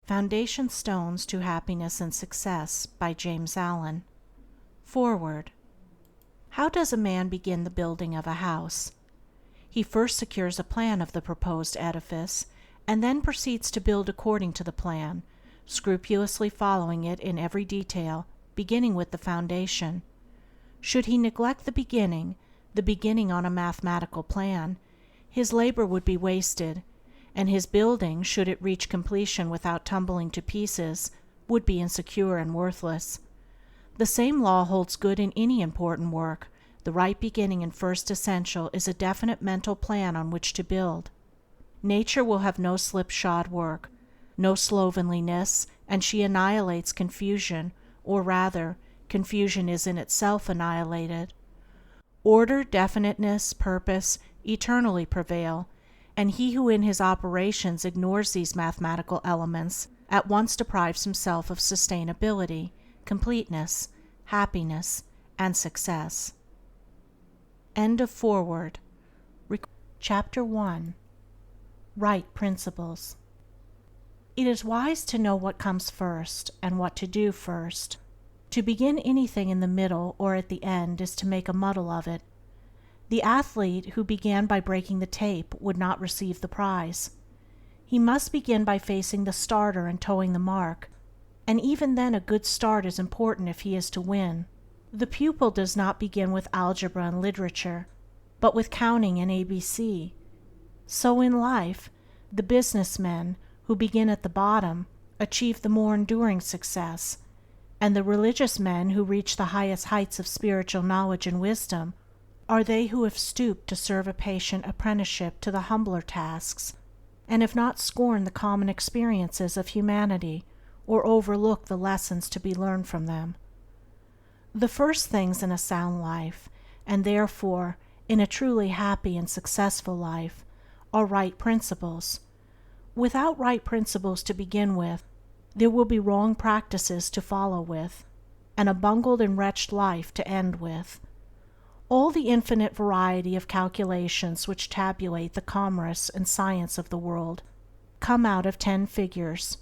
Foundation Stones to Happiness and Success by James Allen. Foreword. How does a man begin the building of a house? He first secures a plan of the proposed edifice, and then proceeds to build according to the plan, scrupulously following it in every detail, beginning with the foundation. Should he neglect the beginning on a mathematical plan, his labor would be wasted, and his building, should it reach completion without tumbling to pieces, would be insecure and worthless. The same law holds good in any important work. The right beginning and first essential is a definite mental plan on which to build. Nature will have no slipshod work, no slovenliness, and she annihilates confusion, or rather, confusion is in itself annihilated. Order, definiteness, purpose eternally prevail, and he who in his operations ignores these mathematical elements at once deprives himself of sustainability, completeness, happiness, and success. End of foreword. Chapter 1. Right Principles. It is wise to know what comes first, and what to do first. To begin anything in the middle or at the end is to make a muddle of it. The athlete who began by breaking the tape would not receive the prize. He must begin by facing the starter and toeing the mark, and even then a good start is important if he is to win. The pupil does not begin with algebra and literature, but with counting and ABC. So in life, the businessmen who begin at the bottom achieve the more enduring success, and the religious men who reach the highest heights of spiritual knowledge and wisdom are they who have stooped to serve a patient apprenticeship to the humbler tasks, and have not scorned the common experiences of humanity or overlooked the lessons to be learned from them. The first things in a sound life, and therefore in a truly happy and successful life, are right principles. Without right principles to begin with, there will be wrong practices to follow with, and a bungled and wretched life to end with. All the infinite variety of calculations which tabulate the commerce and science of the world come out of 10 figures.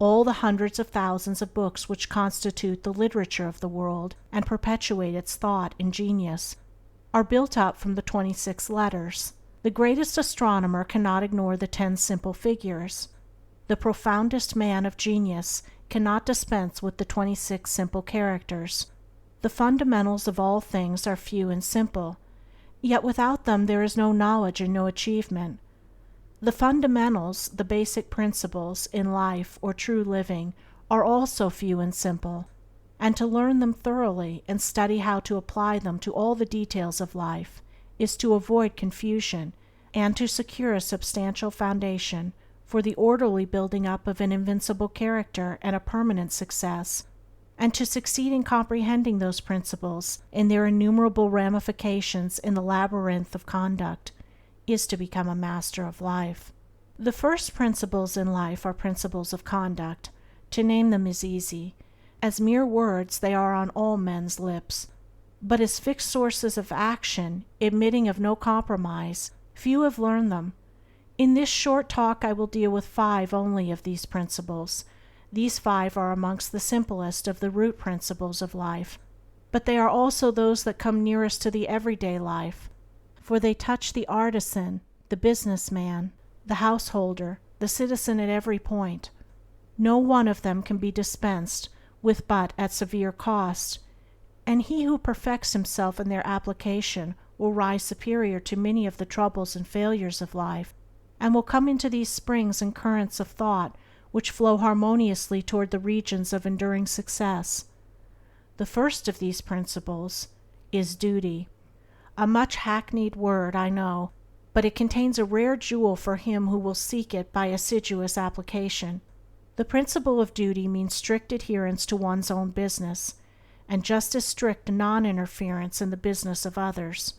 All the hundreds of thousands of books which constitute the literature of the world and perpetuate its thought and genius are built up from the 26 letters. The greatest astronomer cannot ignore the 10 simple figures. The profoundest man of genius cannot dispense with the 26 simple characters. The fundamentals of all things are few and simple, yet without them there is no knowledge and no achievement. The fundamentals, the basic principles, in life or true living are also few and simple, and to learn them thoroughly and study how to apply them to all the details of life is to avoid confusion and to secure a substantial foundation for the orderly building up of an invincible character and a permanent success. And to succeed in comprehending those principles in their innumerable ramifications in the labyrinth of conduct is to become a master of life. The first principles in life are principles of conduct. To name them is easy. As mere words they are on all men's lips, but as fixed sources of action, admitting of no compromise, few have learned them. In this short talk I will deal with 5 only of these principles. These 5 are amongst the simplest of the root principles of life, but they are also those that come nearest to the everyday life, for they touch the artisan, the businessman, the householder, the citizen at every point. No one of them can be dispensed with but at severe cost, and he who perfects himself in their application will rise superior to many of the troubles and failures of life, and will come into these springs and currents of thought which flow harmoniously toward the regions of enduring success. The first of these principles is duty. A much hackneyed word, I know, but it contains a rare jewel for him who will seek it by assiduous application. The principle of duty means strict adherence to one's own business, and just as strict non-interference in the business of others.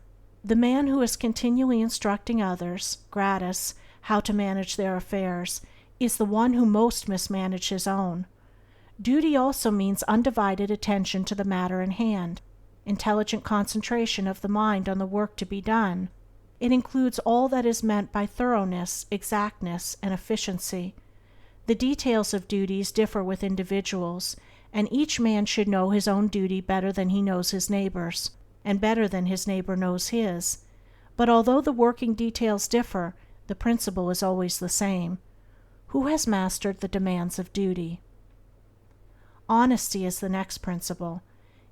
The man who is continually instructing others, gratis, how to manage their affairs, is the one who most mismanages his own. Duty also means undivided attention to the matter in hand, intelligent concentration of the mind on the work to be done. It includes all that is meant by thoroughness, exactness, and efficiency. The details of duties differ with individuals, and each man should know his own duty better than he knows his neighbor's, and better than his neighbor knows his. But although the working details differ, the principle is always the same. Who has mastered the demands of duty? Honesty is the next principle.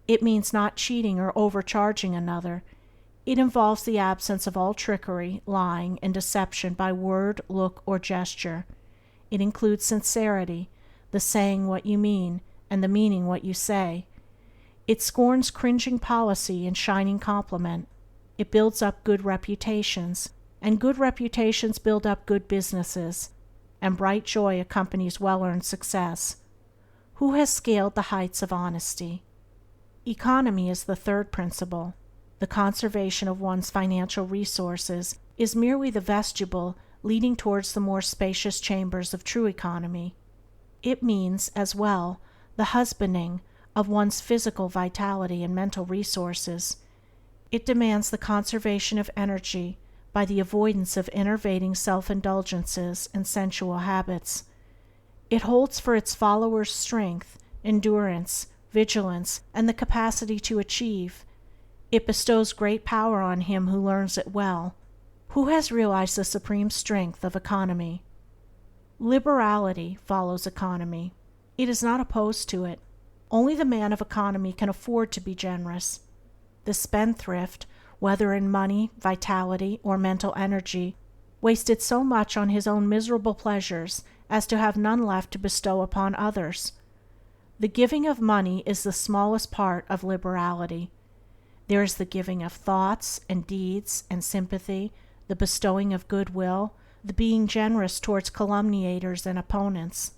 It means not cheating or overcharging another. It involves the absence of all trickery, lying, and deception by word, look, or gesture. It includes sincerity, the saying what you mean, and the meaning what you say. It scorns cringing policy and shining compliment. It builds up good reputations, and good reputations build up good businesses, and bright joy accompanies well-earned success. Who has scaled the heights of honesty? Economy is the third principle. The conservation of one's financial resources is merely the vestibule leading towards the more spacious chambers of true economy. It means, as well, the husbanding of one's physical vitality and mental resources. It demands the conservation of energy by the avoidance of enervating self-indulgences and sensual habits. It holds for its followers strength, endurance, vigilance, and the capacity to achieve. It bestows great power on him who learns it well. Who has realized the supreme strength of economy? Liberality follows economy. It is not opposed to it. Only the man of economy can afford to be generous. The spendthrift, whether in money, vitality, or mental energy, wasted so much on his own miserable pleasures as to have none left to bestow upon others. The giving of money is the smallest part of liberality. There is the giving of thoughts and deeds and sympathy, the bestowing of goodwill, the being generous towards calumniators and opponents.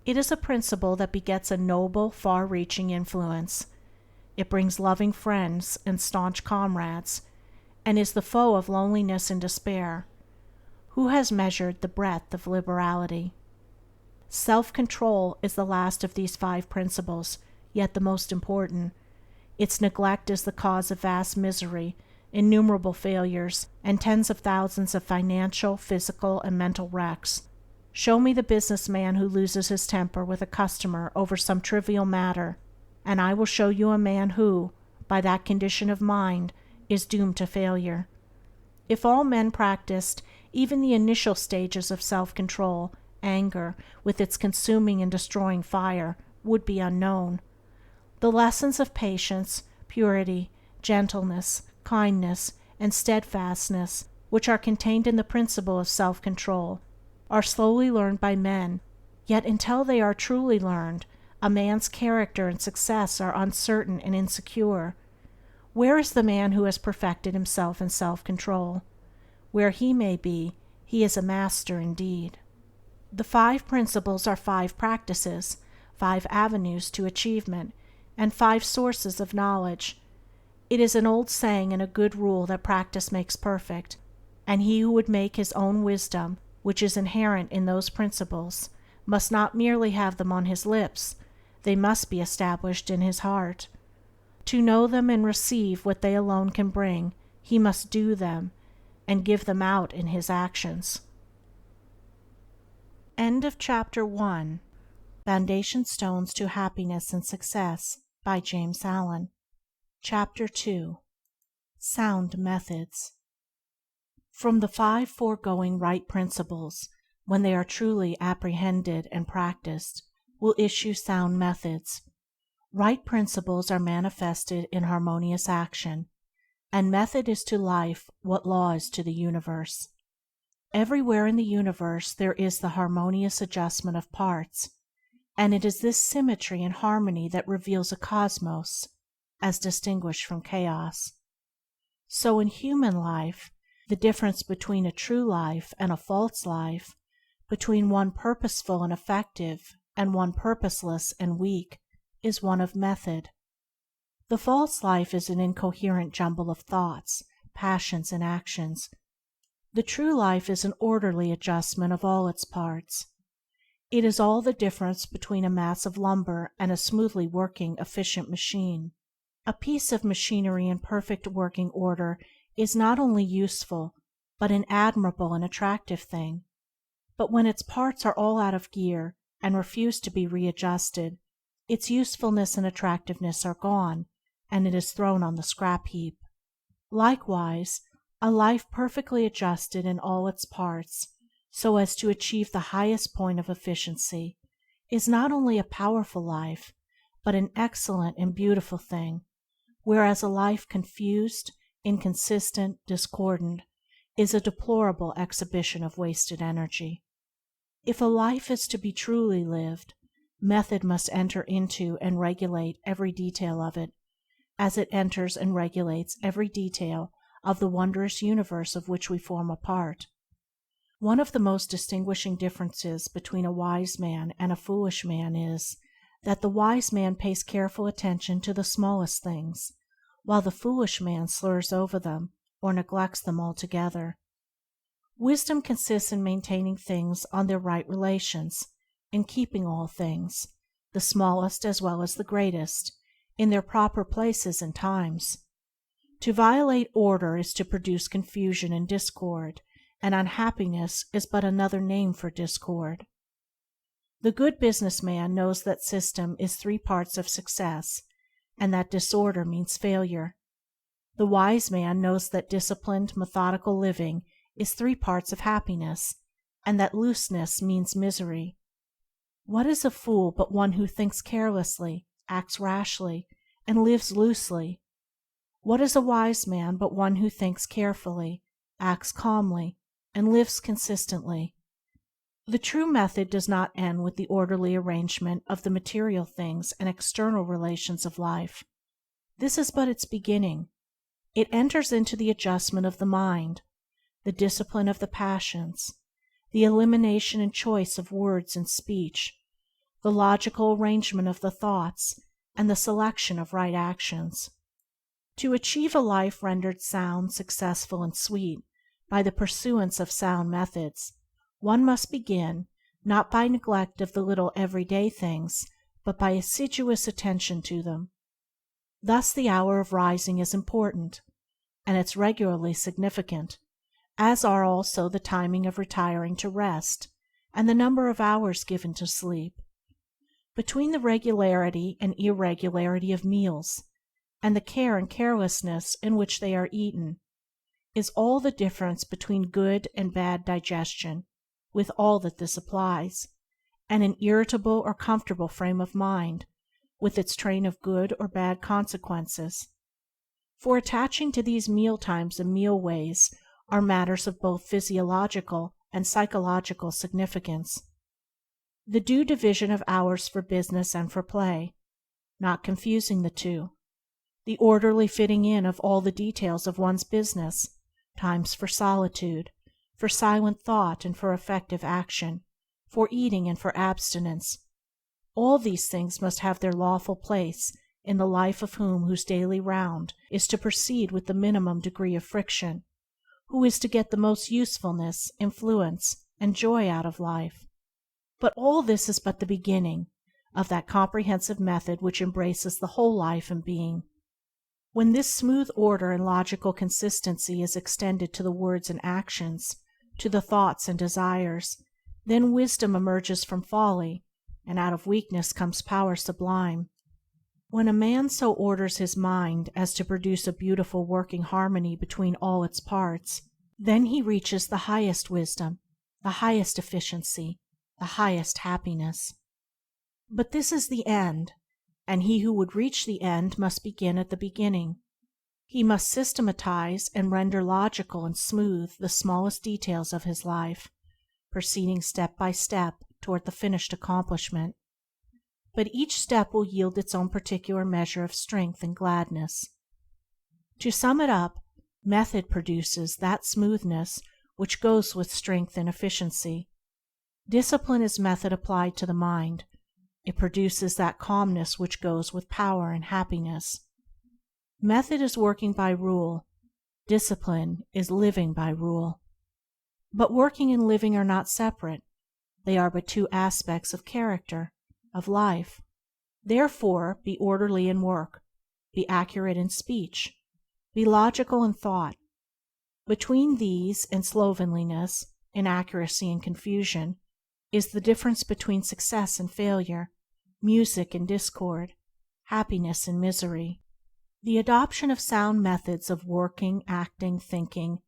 It is a principle that begets a noble, far-reaching influence. It brings loving friends and staunch comrades, and is the foe of loneliness and despair. Who has measured the breadth of liberality? Self-control is the last of these 5 principles, yet the most important. Its neglect is the cause of vast misery, innumerable failures, and tens of thousands of financial, physical, and mental wrecks. Show me the businessman who loses his temper with a customer over some trivial matter, and I will show you a man who, by that condition of mind, is doomed to failure. If all men practiced even the initial stages of self-control, anger, with its consuming and destroying fire, would be unknown. The lessons of patience, purity, gentleness, kindness, and steadfastness, which are contained in the principle of self-control, are slowly learned by men, yet until they are truly learned, a man's character and success are uncertain and insecure. Where is the man who has perfected himself in self-control? Where he may be, he is a master indeed. The 5 principles are 5 practices, 5 avenues to achievement, and 5 sources of knowledge. It is an old saying and a good rule that practice makes perfect, and he who would make his own wisdom, which is inherent in those principles, must not merely have them on his lips, they must be established in his heart. To know them and receive what they alone can bring, he must do them, and give them out in his actions. End of Chapter 1. Foundation Stones to Happiness and Success by James Allen. Chapter 2. Sound Methods. From the 5 foregoing right principles, when they are truly apprehended and practiced, will issue sound methods. Right principles are manifested in harmonious action, and method is to life what law is to the universe. Everywhere in the universe there is the harmonious adjustment of parts, and it is this symmetry and harmony that reveals a cosmos, as distinguished from chaos. So in human life, the difference between a true life and a false life, between one purposeful and effective and one purposeless and weak, is one of method. The false life is an incoherent jumble of thoughts, passions, and actions. The true life is an orderly adjustment of all its parts. It is all the difference between a mass of lumber and a smoothly working, efficient machine. A piece of machinery in perfect working order is not only useful, but an admirable and attractive thing. But when its parts are all out of gear and refuse to be readjusted, its usefulness and attractiveness are gone, and it is thrown on the scrap heap. Likewise, a life perfectly adjusted in all its parts, so as to achieve the highest point of efficiency, is not only a powerful life, but an excellent and beautiful thing, whereas a life confused, inconsistent, discordant, is a deplorable exhibition of wasted energy. If a life is to be truly lived, method must enter into and regulate every detail of it, as it enters and regulates every detail of the wondrous universe of which we form a part. One of the most distinguishing differences between a wise man and a foolish man is that the wise man pays careful attention to the smallest things, while the foolish man slurs over them or neglects them altogether. Wisdom consists in maintaining things on their right relations, in keeping all things, the smallest as well as the greatest, in their proper places and times. To violate order is to produce confusion and discord, and unhappiness is but another name for discord. The good business man knows that system is 3 parts of success, and that disorder means failure. The wise man knows that disciplined, methodical living is 3 parts of happiness, and that looseness means misery. What is a fool but one who thinks carelessly, acts rashly, and lives loosely? What is a wise man but one who thinks carefully, acts calmly, and lives consistently? The true method does not end with the orderly arrangement of the material things and external relations of life. This is but its beginning. It enters into the adjustment of the mind, the discipline of the passions, the elimination and choice of words and speech, the logical arrangement of the thoughts, and the selection of right actions. To achieve a life rendered sound, successful, and sweet by the pursuance of sound methods, one must begin, not by neglect of the little everyday things, but by assiduous attention to them. Thus the hour of rising is important, and it's regularly significant, as are also the timing of retiring to rest, and the number of hours given to sleep. Between the regularity and irregularity of meals, and the care and carelessness in which they are eaten, is all the difference between good and bad digestion, with all that this applies, and an irritable or comfortable frame of mind, with its train of good or bad consequences. For attaching to these meal times and meal ways are matters of both physiological and psychological significance. The due division of hours for business and for play, not confusing the two. The orderly fitting in of all the details of one's business, times for solitude, for silent thought and for effective action, for eating and for abstinence. All these things must have their lawful place in the life of him whose daily round is to proceed with the minimum degree of friction, who is to get the most usefulness, influence, and joy out of life. But all this is but the beginning of that comprehensive method which embraces the whole life and being. When this smooth order and logical consistency is extended to the words and actions, to the thoughts and desires, then wisdom emerges from folly, and out of weakness comes power sublime. When a man so orders his mind as to produce a beautiful working harmony between all its parts, then he reaches the highest wisdom, the highest efficiency, the highest happiness. But this is the end, and he who would reach the end must begin at the beginning. He must systematize and render logical and smooth the smallest details of his life, proceeding step by step toward the finished accomplishment. But each step will yield its own particular measure of strength and gladness. To sum it up, method produces that smoothness which goes with strength and efficiency. Discipline is method applied to the mind. It produces that calmness which goes with power and happiness. Method is working by rule. Discipline is living by rule. But working and living are not separate. They are but 2 aspects of character, of life. Therefore, be orderly in work, be accurate in speech, be logical in thought. Between these and slovenliness inaccuracy and confusion, is the difference between success and failure, music and discord, happiness and misery. The adoption of sound methods of working, acting, thinking,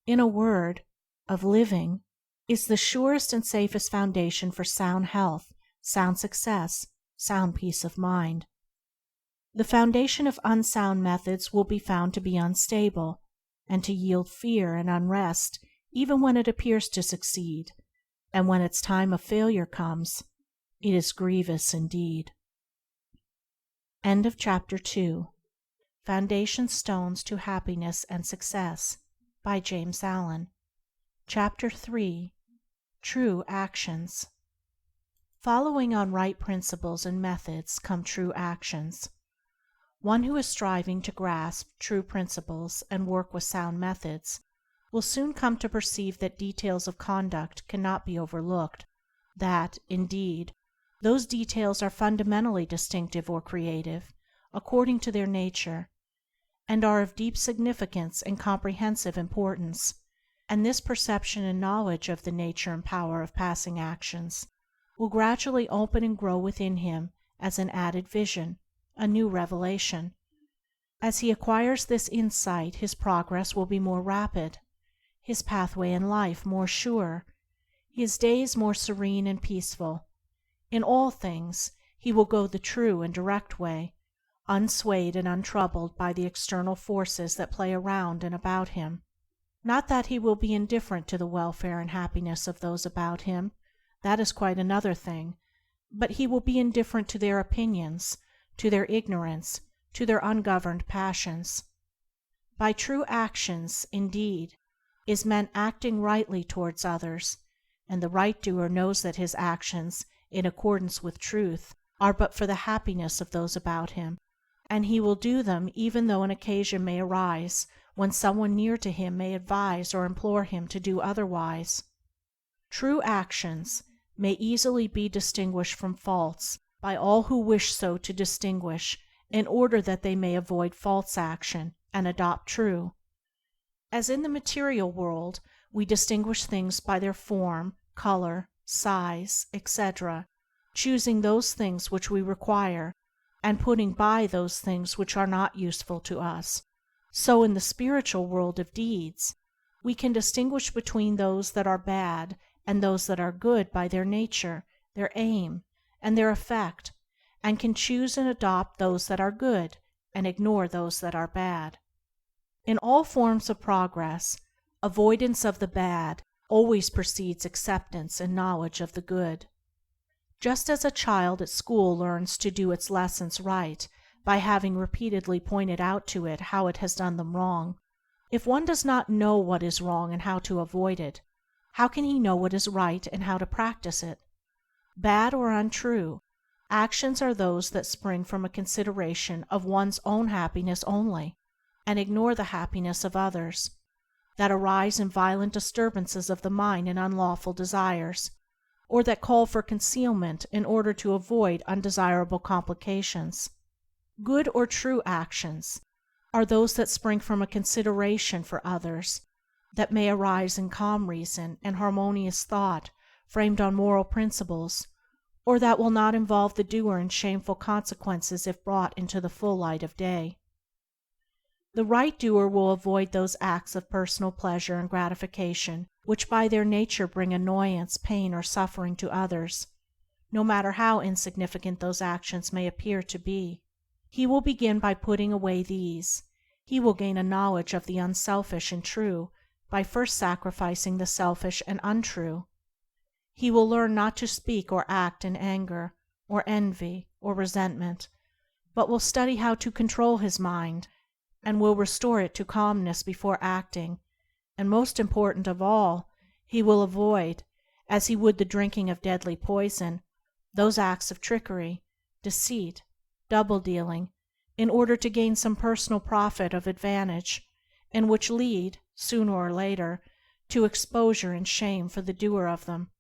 in a word, of living, is the surest and safest foundation for sound health, sound success, sound peace of mind. The foundation of unsound methods will be found to be unstable, and to yield fear and unrest even when it appears to succeed, and when its time of failure comes, it is grievous indeed. End of Chapter 2. Foundation Stones to Happiness and Success by James Allen. Chapter 3. True Actions. Following on right principles and methods come true actions. One who is striving to grasp true principles and work with sound methods will soon come to perceive that details of conduct cannot be overlooked, that, indeed, those details are fundamentally distinctive or creative, according to their nature, and are of deep significance and comprehensive importance, and this perception and knowledge of the nature and power of passing actions will gradually open and grow within him as an added vision, a new revelation. As he acquires this insight, his progress will be more rapid, his pathway in life more sure, his days more serene and peaceful. In all things he will go the true and direct way, unswayed and untroubled by the external forces that play around and about him. Not that he will be indifferent to the welfare and happiness of those about him, that is quite another thing, but he will be indifferent to their opinions, to their ignorance, to their ungoverned passions. By true actions, indeed, is meant acting rightly towards others, and the right doer knows that his actions, in accordance with truth, are but for the happiness of those about him, and he will do them even though an occasion may arise when someone near to him may advise or implore him to do otherwise. True actions may easily be distinguished from false by all who wish so to distinguish, in order that they may avoid false action and adopt true. As in the material world we distinguish things by their form, color, size, etc., choosing those things which we require, and putting by those things which are not useful to us, so in the spiritual world of deeds we can distinguish between those that are bad and those that are good by their nature, their aim, and their effect, and can choose and adopt those that are good and ignore those that are bad. In all forms of progress, avoidance of the bad always precedes acceptance and knowledge of the good. Just as a child at school learns to do its lessons right by having repeatedly pointed out to it how it has done them wrong, if one does not know what is wrong and how to avoid it, how can he know what is right and how to practice it? Bad or untrue, actions are those that spring from a consideration of one's own happiness only, and ignore the happiness of others, that arise in violent disturbances of the mind and unlawful desires, or that call for concealment in order to avoid undesirable complications. Good or true actions are those that spring from a consideration for others, that may arise in calm reason and harmonious thought framed on moral principles, or that will not involve the doer in shameful consequences if brought into the full light of day. The right doer will avoid those acts of personal pleasure and gratification which by their nature bring annoyance, pain, or suffering to others, no matter how insignificant those actions may appear to be. He will begin by putting away these. He will gain a knowledge of the unselfish and true by first sacrificing the selfish and untrue. He will learn not to speak or act in anger, or envy, or resentment, but will study how to control his mind, and will restore it to calmness before acting, and most important of all, he will avoid, as he would the drinking of deadly poison, those acts of trickery, deceit, double-dealing, in order to gain some personal profit of advantage, and which lead, sooner or later, to exposure and shame for the doer of them.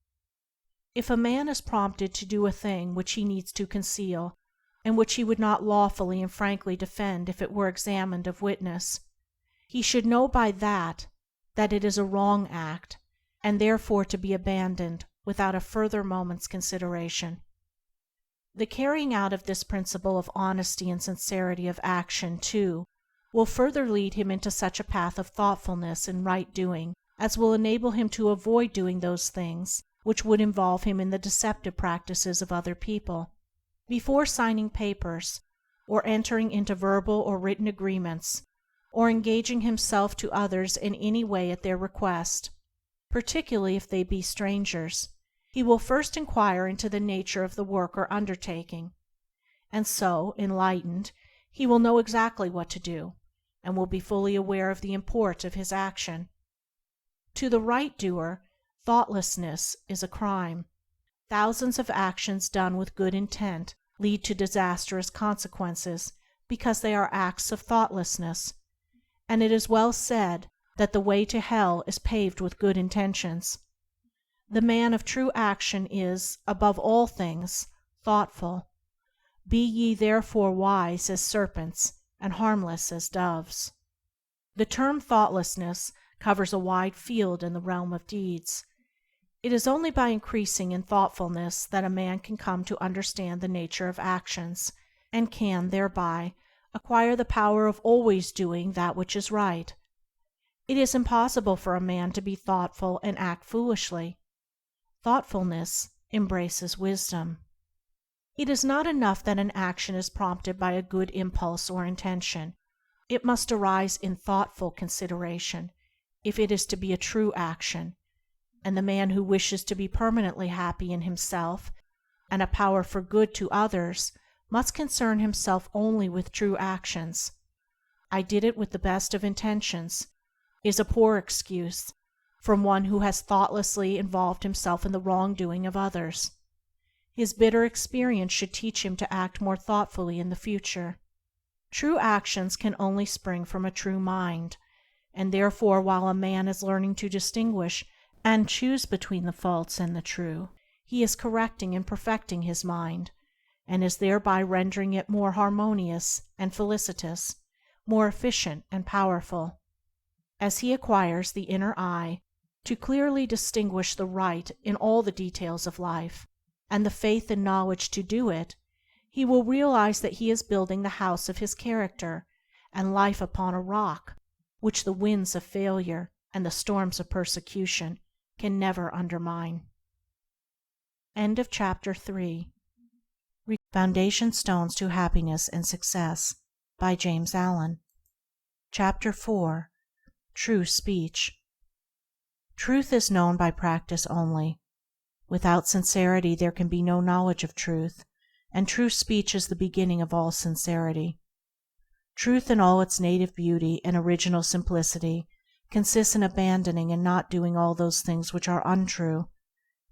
If a man is prompted to do a thing which he needs to conceal, and which he would not lawfully and frankly defend if it were examined of witness, he should know by that it is a wrong act, and therefore to be abandoned without a further moment's consideration. The carrying out of this principle of honesty and sincerity of action, too, will further lead him into such a path of thoughtfulness and right doing as will enable him to avoid doing those things which would involve him in the deceptive practices of other people. Before signing papers, or entering into verbal or written agreements, or engaging himself to others in any way at their request, particularly if they be strangers, he will first inquire into the nature of the work or undertaking, and so, enlightened, he will know exactly what to do, and will be fully aware of the import of his action. To the right doer, thoughtlessness is a crime. Thousands of actions done with good intent lead to disastrous consequences because they are acts of thoughtlessness, and it is well said that the way to hell is paved with good intentions. The man of true action is, above all things, thoughtful. Be ye therefore wise as serpents and harmless as doves. The term thoughtlessness covers a wide field in the realm of deeds. It is only by increasing in thoughtfulness that a man can come to understand the nature of actions, and can, thereby, acquire the power of always doing that which is right. It is impossible for a man to be thoughtful and act foolishly. Thoughtfulness embraces wisdom. It is not enough that an action is prompted by a good impulse or intention. It must arise in thoughtful consideration if it is to be a true action, and the man who wishes to be permanently happy in himself and a power for good to others must concern himself only with true actions. "I did it with the best of intentions" is a poor excuse from one who has thoughtlessly involved himself in the wrongdoing of others. His bitter experience should teach him to act more thoughtfully in the future. True actions can only spring from a true mind, and therefore while a man is learning to distinguish and choose between the false and the true, he is correcting and perfecting his mind, and is thereby rendering it more harmonious and felicitous, more efficient and powerful. As he acquires the inner eye to clearly distinguish the right in all the details of life, and the faith and knowledge to do it, he will realize that he is building the house of his character and life upon a rock which the winds of failure and the storms of persecution can never undermine. End of Chapter 3. Foundation Stones to Happiness and Success by James Allen. Chapter 4. True Speech. Truth is known by practice only. Without sincerity there can be no knowledge of truth, and true speech is the beginning of all sincerity. Truth in all its native beauty and original simplicity consists in abandoning and not doing all those things which are untrue,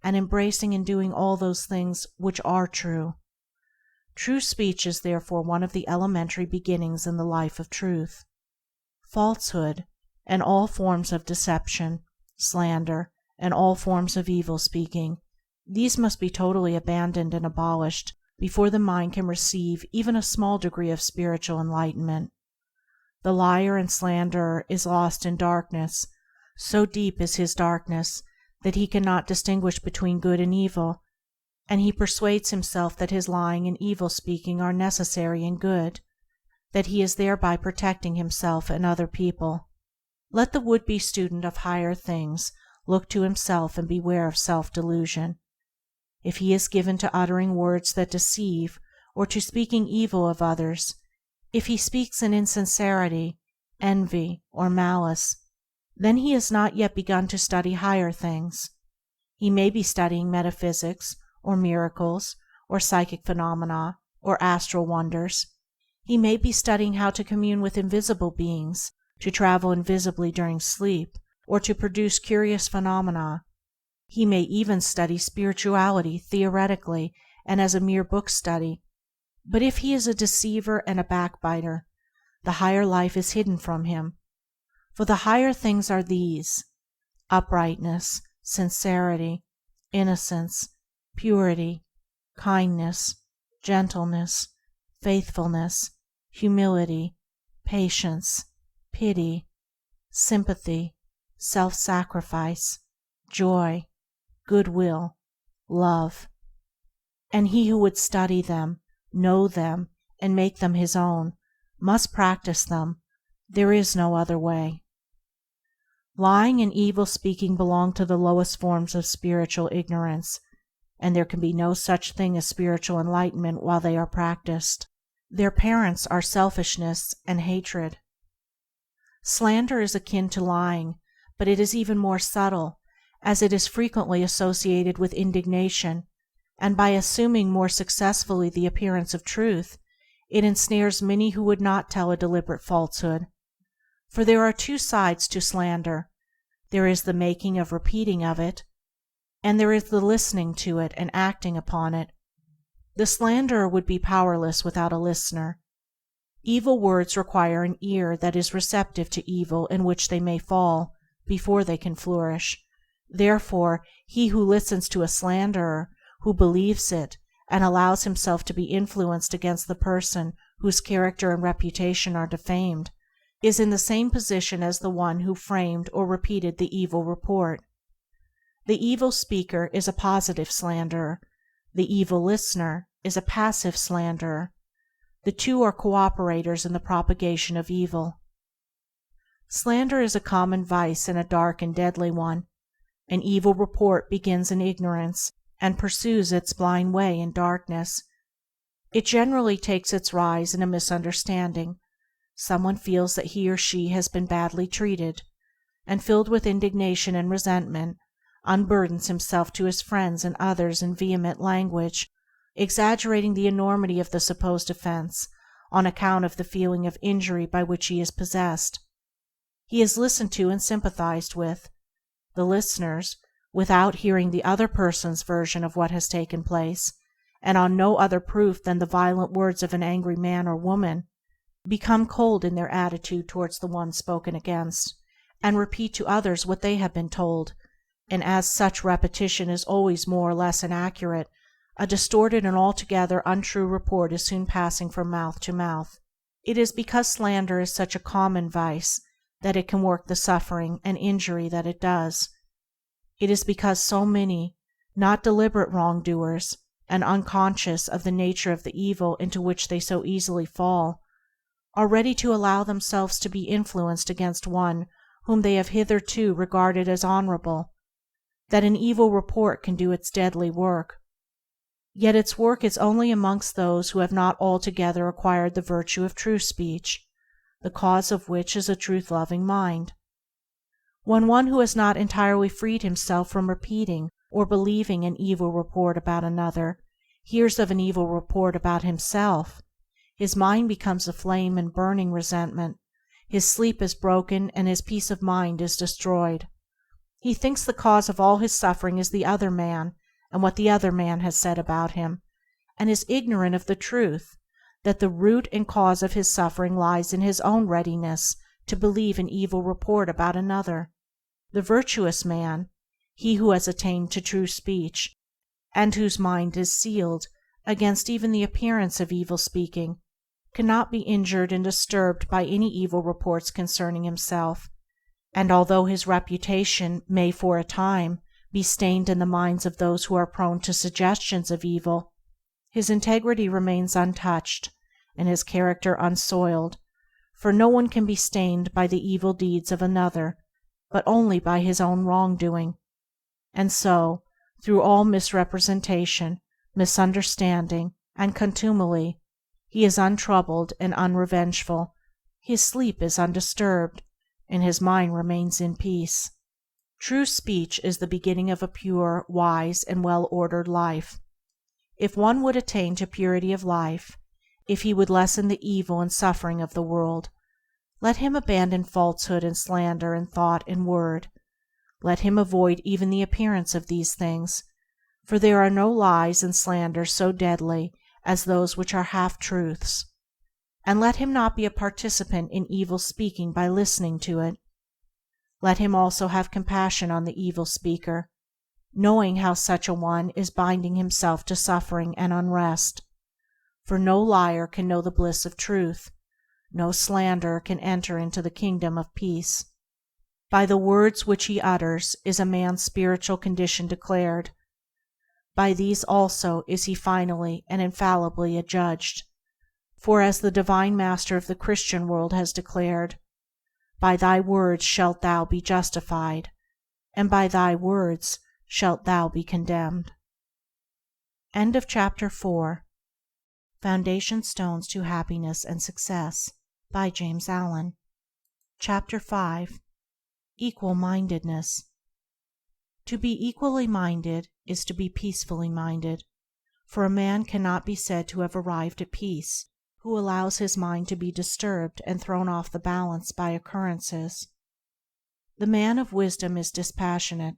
and embracing and doing all those things which are true. True speech is therefore one of the elementary beginnings in the life of truth. Falsehood, and all forms of deception, slander, and all forms of evil speaking, these must be totally abandoned and abolished before the mind can receive even a small degree of spiritual enlightenment. The liar and slanderer is lost in darkness. So deep is his darkness that he cannot distinguish between good and evil, and he persuades himself that his lying and evil speaking are necessary and good, that he is thereby protecting himself and other people. Let the would-be student of higher things look to himself and beware of self-delusion. If he is given to uttering words that deceive, or to speaking evil of others, if he speaks in insincerity, envy, or malice, then he has not yet begun to study higher things. He may be studying metaphysics, or miracles, or psychic phenomena, or astral wonders. He may be studying how to commune with invisible beings, to travel invisibly during sleep, or to produce curious phenomena. He may even study spirituality theoretically and as a mere book study, but if he is a deceiver and a backbiter, the higher life is hidden from him. For the higher things are these: uprightness, sincerity, innocence, purity, kindness, gentleness, faithfulness, humility, patience, pity, sympathy, self-sacrifice, joy, goodwill, love. And he who would study them, know them, and make them his own, must practice them. There is no other way. Lying and evil speaking belong to the lowest forms of spiritual ignorance, and there can be no such thing as spiritual enlightenment while they are practiced. Their parents are selfishness and hatred. Slander is akin to lying, but it is even more subtle, as it is frequently associated with indignation, and by assuming more successfully the appearance of truth, it ensnares many who would not tell a deliberate falsehood. For there are two sides to slander. There is the making of repeating of it, and there is the listening to it and acting upon it. The slanderer would be powerless without a listener. Evil words require an ear that is receptive to evil in which they may fall, before they can flourish. Therefore, he who listens to a slanderer, who believes it, and allows himself to be influenced against the person whose character and reputation are defamed, is in the same position as the one who framed or repeated the evil report. The evil speaker is a positive slanderer. The evil listener is a passive slanderer. The two are cooperators in the propagation of evil. Slander is a common vice and a dark and deadly one. An evil report begins in ignorance and pursues its blind way in darkness. It generally takes its rise in a misunderstanding. Someone feels that he or she has been badly treated, and filled with indignation and resentment, unburdens himself to his friends and others in vehement language, exaggerating the enormity of the supposed offense on account of the feeling of injury by which he is possessed. He is listened to and sympathized with. The listeners, without hearing the other person's version of what has taken place, and on no other proof than the violent words of an angry man or woman, become cold in their attitude towards the one spoken against, and repeat to others what they have been told, and as such repetition is always more or less inaccurate, a distorted and altogether untrue report is soon passing from mouth to mouth. It is because slander is such a common vice that it can work the suffering and injury that it does. It is because so many, not deliberate wrongdoers, and unconscious of the nature of the evil into which they so easily fall, are ready to allow themselves to be influenced against one whom they have hitherto regarded as honorable, that an evil report can do its deadly work. Yet its work is only amongst those who have not altogether acquired the virtue of true speech, the cause of which is a truth-loving mind. When one who has not entirely freed himself from repeating or believing an evil report about another hears of an evil report about himself, his mind becomes aflame in burning resentment, his sleep is broken, and his peace of mind is destroyed. He thinks the cause of all his suffering is the other man and what the other man has said about him, and is ignorant of the truth that the root and cause of his suffering lies in his own readiness to believe an evil report about another. The virtuous man, he who has attained to true speech, and whose mind is sealed against even the appearance of evil speaking, cannot be injured and disturbed by any evil reports concerning himself, and although his reputation may for a time be stained in the minds of those who are prone to suggestions of evil, his integrity remains untouched and his character unsoiled, for no one can be stained by the evil deeds of another but only by his own wrongdoing. And so, through all misrepresentation, misunderstanding, and contumely, he is untroubled and unrevengeful, his sleep is undisturbed, and his mind remains in peace. True speech is the beginning of a pure, wise, and well-ordered life. If one would attain to purity of life, if he would lessen the evil and suffering of the world, let him abandon falsehood and slander in thought and word. Let him avoid even the appearance of these things, for there are no lies and slanders so deadly as those which are half-truths. And let him not be a participant in evil speaking by listening to it. Let him also have compassion on the evil speaker, knowing how such a one is binding himself to suffering and unrest. For no liar can know the bliss of truth, no slanderer can enter into the kingdom of peace. By the words which he utters is a man's spiritual condition declared. By these also is he finally and infallibly adjudged. For as the Divine Master of the Christian world has declared, "By thy words shalt thou be justified, and by thy words shalt thou be condemned." Chapter 4. Foundation Stones to Happiness and Success, by James Allen. Chapter 5. Equal-mindedness. To be equally minded is to be peacefully minded, for a man cannot be said to have arrived at peace who allows his mind to be disturbed and thrown off the balance by occurrences. The man of wisdom is dispassionate,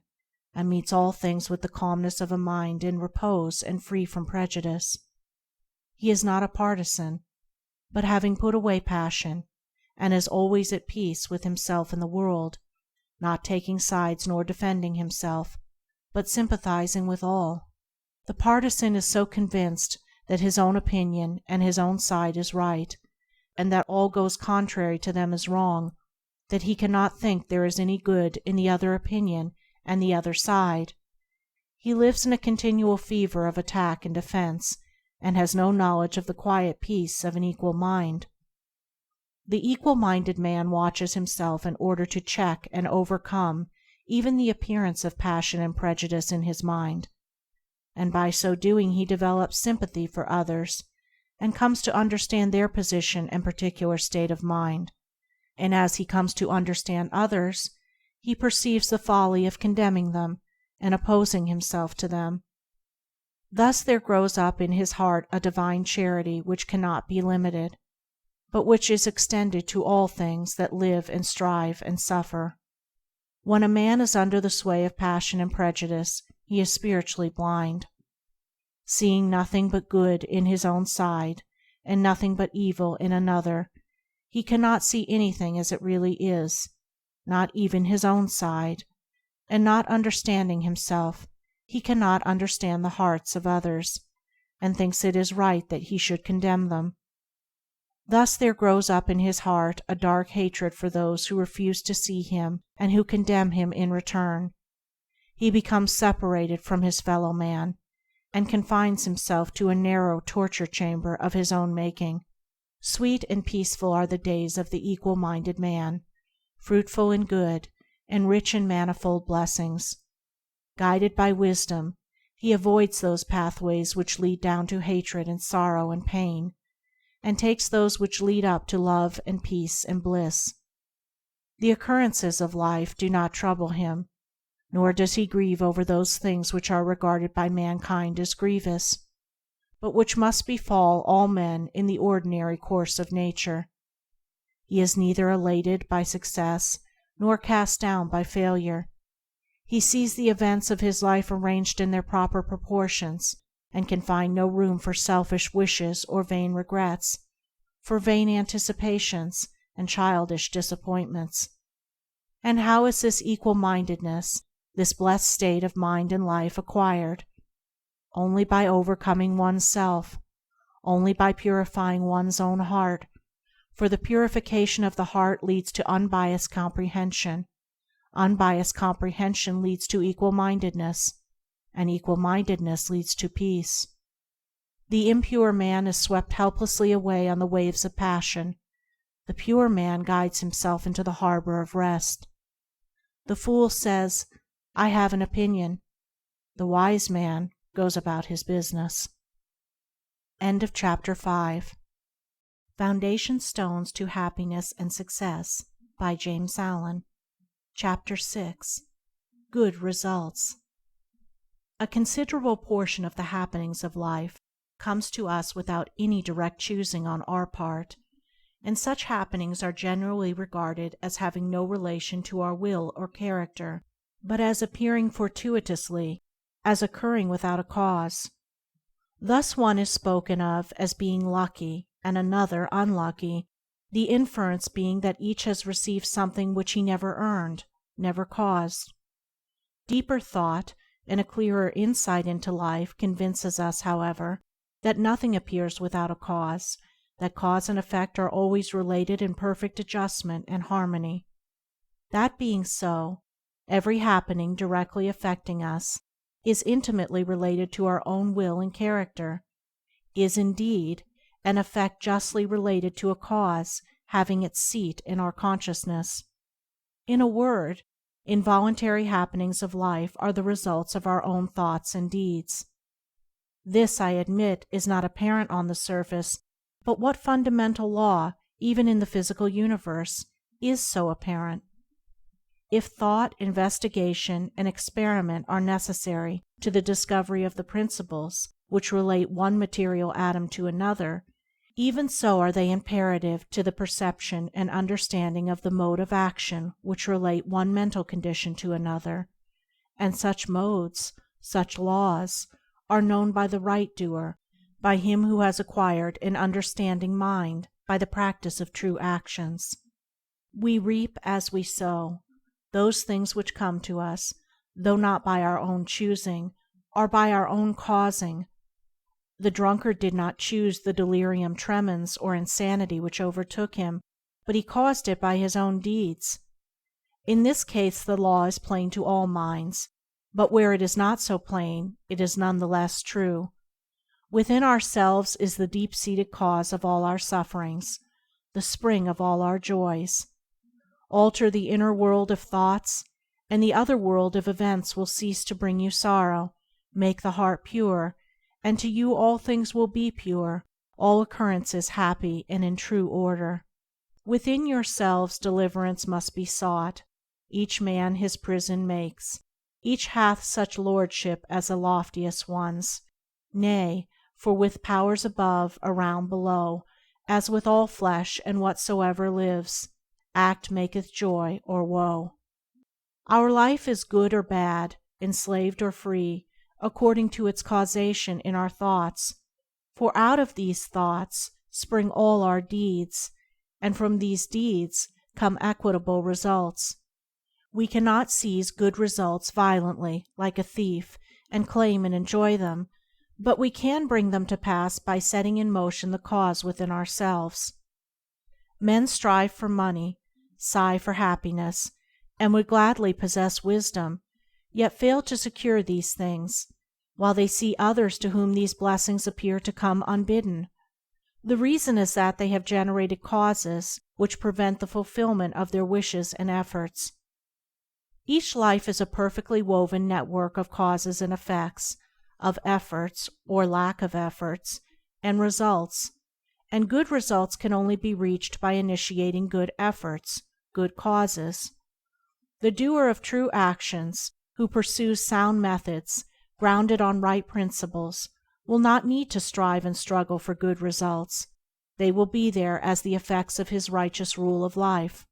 and meets all things with the calmness of a mind in repose and free from prejudice. He is not a partisan, but having put away passion, and is always at peace with himself and the world, not taking sides nor defending himself, but sympathizing with all. The partisan is so convinced that his own opinion and his own side is right, and that all goes contrary to them is wrong, that he cannot think there is any good in the other opinion and the other side. He lives in a continual fever of attack and defense, and has no knowledge of the quiet peace of an equal mind. The equal-minded man watches himself in order to check and overcome even the appearance of passion and prejudice in his mind, and by so doing he develops sympathy for others, and comes to understand their position and particular state of mind, and as he comes to understand others, he perceives the folly of condemning them and opposing himself to them. Thus there grows up in his heart a divine charity which cannot be limited, but which is extended to all things that live and strive and suffer. When a man is under the sway of passion and prejudice, he is spiritually blind. Seeing nothing but good in his own side, and nothing but evil in another, he cannot see anything as it really is, not even his own side, and not understanding himself, he cannot understand the hearts of others, and thinks it is right that he should condemn them. Thus there grows up in his heart a dark hatred for those who refuse to see him and who condemn him in return. He becomes separated from his fellow man, and confines himself to a narrow torture chamber of his own making. Sweet and peaceful are the days of the equal-minded man, fruitful in good, and rich in manifold blessings. Guided by wisdom, he avoids those pathways which lead down to hatred and sorrow and pain, and takes those which lead up to love and peace and bliss. The occurrences of life do not trouble him, nor does he grieve over those things which are regarded by mankind as grievous, but which must befall all men in the ordinary course of nature. He is neither elated by success nor cast down by failure. He sees the events of his life arranged in their proper proportions, and can find no room for selfish wishes or vain regrets, for vain anticipations and childish disappointments. And how is this equal-mindedness, this blessed state of mind and life, acquired? Only by overcoming one's self, only by purifying one's own heart, for the purification of the heart leads to unbiased comprehension. Unbiased comprehension leads to equal-mindedness, and equal-mindedness leads to peace. The impure man is swept helplessly away on the waves of passion. The pure man guides himself into the harbor of rest. The fool says, "I have an opinion." The wise man goes about his business. Chapter 5. Foundation Stones to Happiness and Success, by James Allen. Chapter 6. Good Results. A considerable portion of the happenings of life comes to us without any direct choosing on our part, and such happenings are generally regarded as having no relation to our will or character, but as appearing fortuitously, as occurring without a cause. Thus one is spoken of as being lucky and another unlucky, the inference being that each has received something which he never earned, never caused. Deeper thought and a clearer insight into life convinces us, however, that nothing appears without a cause, that cause and effect are always related in perfect adjustment and harmony. That being so, every happening directly affecting us is intimately related to our own will and character, is, indeed, an effect justly related to a cause having its seat in our consciousness. In a word, involuntary happenings of life are the results of our own thoughts and deeds. This, I admit, is not apparent on the surface, but what fundamental law, even in the physical universe, is so apparent? If thought, investigation, and experiment are necessary to the discovery of the principles which relate one material atom to another, even so are they imperative to the perception and understanding of the mode of action which relate one mental condition to another, and such modes, such laws, are known by the right doer, by him who has acquired an understanding mind by the practice of true actions. We reap as we sow. Those things which come to us, though not by our own choosing, are by our own causing. The drunkard did not choose the delirium tremens or insanity which overtook him, but he caused it by his own deeds. In this case the law is plain to all minds, but where it is not so plain, it is none the less true. Within ourselves is the deep-seated cause of all our sufferings, the spring of all our joys. Alter the inner world of thoughts, and the other world of events will cease to bring you sorrow. Make the heart pure, and to you all things will be pure, all occurrences happy and in true order. Within yourselves deliverance must be sought. Each man his prison makes. Each hath such lordship as the loftiest ones. Nay, for with powers above, around, below, as with all flesh and whatsoever lives, act maketh joy or woe. Our life is good or bad, enslaved or free, according to its causation in our thoughts, for out of these thoughts spring all our deeds, and from these deeds come equitable results. We cannot seize good results violently, like a thief, and claim and enjoy them, but we can bring them to pass by setting in motion the cause within ourselves. Men strive for money, sigh for happiness, and would gladly possess wisdom, yet fail to secure these things, while they see others to whom these blessings appear to come unbidden. The reason is that they have generated causes which prevent the fulfillment of their wishes and efforts. Each life is a perfectly woven network of causes and effects, of efforts, or lack of efforts, and results, and good results can only be reached by initiating good efforts, good causes. The doer of true actions, who pursues sound methods, grounded on right principles, will not need to strive and struggle for good results. They will be there as the effects of his righteous rule of life.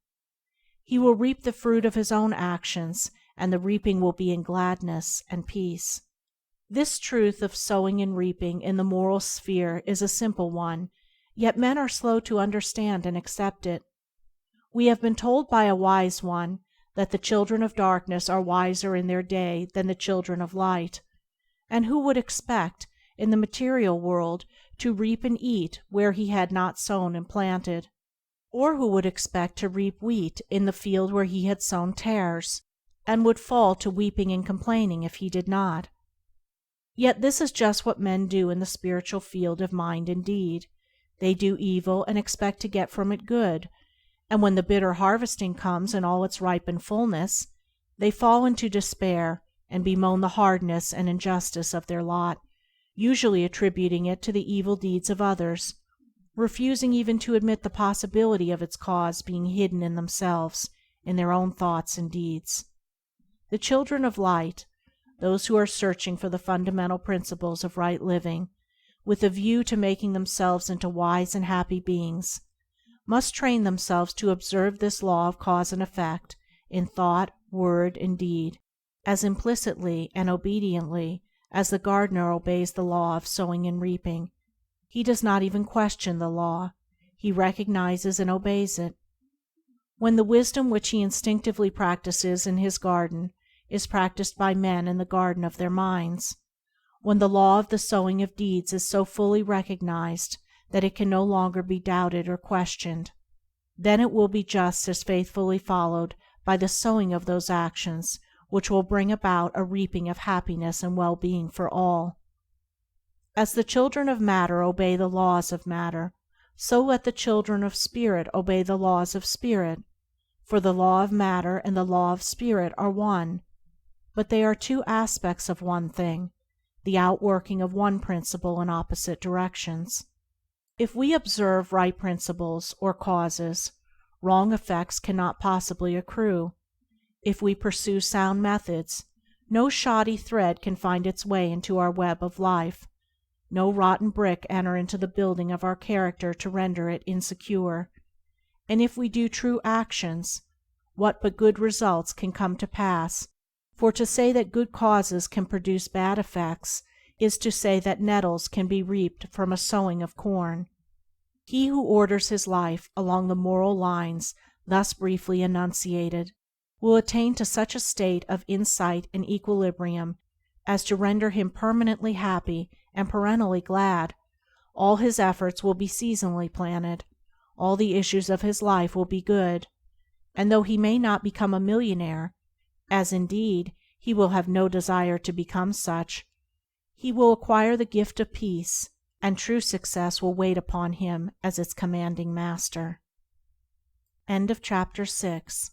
He will reap the fruit of his own actions, and the reaping will be in gladness and peace. This truth of sowing and reaping in the moral sphere is a simple one, yet men are slow to understand and accept it. We have been told by a wise one that the children of darkness are wiser in their day than the children of light, and who would expect, in the material world, to reap and eat where he had not sown and planted? Or who would expect to reap wheat in the field where he had sown tares, and would fall to weeping and complaining if he did not? Yet this is just what men do in the spiritual field of mind and deed. They do evil and expect to get from it good, and when the bitter harvesting comes in all its ripened fullness, they fall into despair and bemoan the hardness and injustice of their lot, usually attributing it to the evil deeds of others, refusing even to admit the possibility of its cause being hidden in themselves, in their own thoughts and deeds. The children of light, those who are searching for the fundamental principles of right living, with a view to making themselves into wise and happy beings, must train themselves to observe this law of cause and effect in thought, word, and deed, as implicitly and obediently as the gardener obeys the law of sowing and reaping. He does not even question the law, he recognizes and obeys it. When the wisdom which he instinctively practices in his garden is practiced by men in the garden of their minds, when the law of the sowing of deeds is so fully recognized that it can no longer be doubted or questioned, then it will be just as faithfully followed by the sowing of those actions which will bring about a reaping of happiness and well-being for all. As the children of matter obey the laws of matter, so let the children of spirit obey the laws of spirit, for the law of matter and the law of spirit are one, but they are two aspects of one thing, the outworking of one principle in opposite directions. If we observe right principles or causes, wrong effects cannot possibly accrue. If we pursue sound methods, no shoddy thread can find its way into our web of life, no rotten brick enter into the building of our character to render it insecure. And if we do true actions, what but good results can come to pass? For to say that good causes can produce bad effects is to say that nettles can be reaped from a sowing of corn. He who orders his life along the moral lines thus briefly enunciated will attain to such a state of insight and equilibrium as to render him permanently happy and perennially glad. All his efforts will be seasonally planted, all the issues of his life will be good, and though he may not become a millionaire, as indeed he will have no desire to become such, he will acquire the gift of peace, and true success will wait upon him as its commanding master. End of chapter 6.